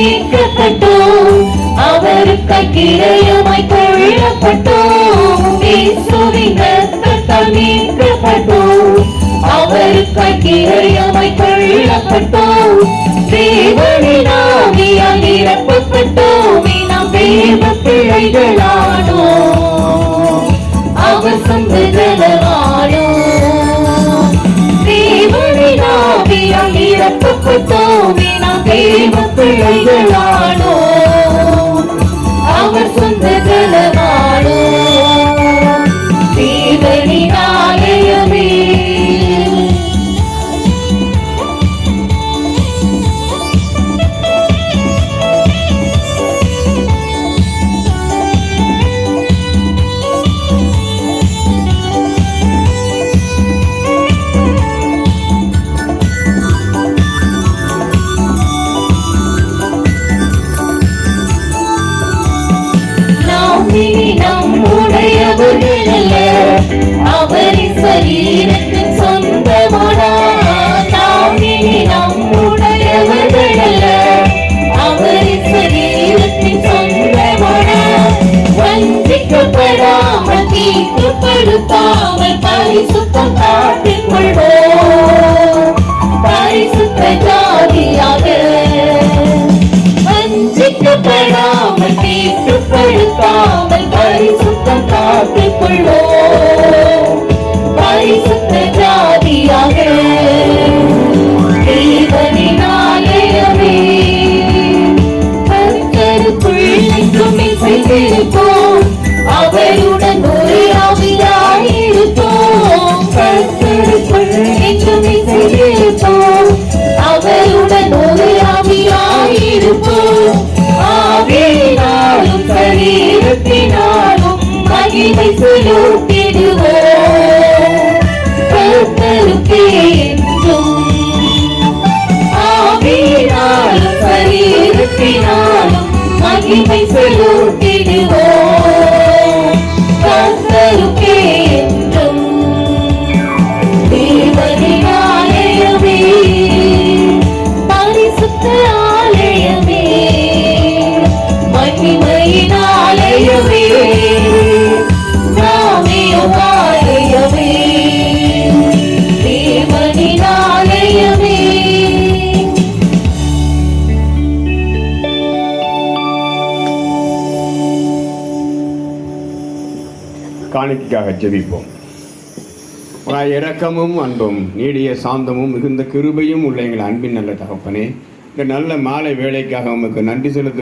மீட்கப்பட்டோம், அவருக்காய் கிரயமாய் கொள்ளப்பட்டோம். இயேசுவின் இரத்தத்தால் மீட்கப்பட்டோம், அவருக்காய் கிரயமாய் கொள்ளப்பட்டோம். தேவனின் ஆவியால் நிரப்பப்பட்டோம், நாம் தேவ பிள்ளைகளானோம், அவர் சொந்த ஜனமானோம். தேவனின் ஆவியால் நிரப்பப்பட்டோம், நாம் தேவ பிள்ளைகளானோம், அவர் சொந்த ஜனமானோம். தேவனின் ஆலயமே நம்முடையவர்கள் அல்ல, அவரின் சரீரத்தின் சொந்தமானார். நாம் இனி நம்முடையவர்கள் அல்ல, அவரின் சரீரத்தின் சொந்தமானார். வஞ்சிக்கப்படாமல் தீட்டுப்படுத்தாமல் பரிசுத்தம் காத்துக் கொள்வோம், பரிசுத்த ஜாதியாக. வஞ்சிக்கப்படாமல் தீட்டுப்படுத்தாமல் பரிசுத்தம் காத்துக் கொள்வோம், பரிசுத்த ஜாதியாக. தேவனின் ஆலயமே கர்த்தருக்குள் என்றும் இசைந்திருப்போம், அவருடன் ஒரு ஆவியாயிருப்போம். கர்த்தருக்குள் என்றும் இசைந்திருப்போம், அவருடன் ஒரு ஆவியாயிருப்போம். ஆவியினாலும் சரீரத்தினாலும் மகிமை செலுத்திடுவோம், கர்த்தருக்கே என்றும். ஆவியினாலும் சரீரத்தினாலும் மகிமை செலுத்திடுவோம், கர்த்தருக்கே என்றும். தேவனின் ஆலயமே பரிசுத்த ஆலயமே, மகிமையின் ஆலயமே, நாமே ஆலயமே, தேவனின் ஆலயமே. காணிக்கைக்காக ஜெபிப்போம். இரக்கமும் அன்பும் நீடிய சாந்தமும் மிகுந்த கிருபையும் உள்ள எங்கள் அன்பின் நல்ல தகப்பனே, இந்த நல்ல மாலை வேலைக்காக உமக்கு நன்றி செலுத்த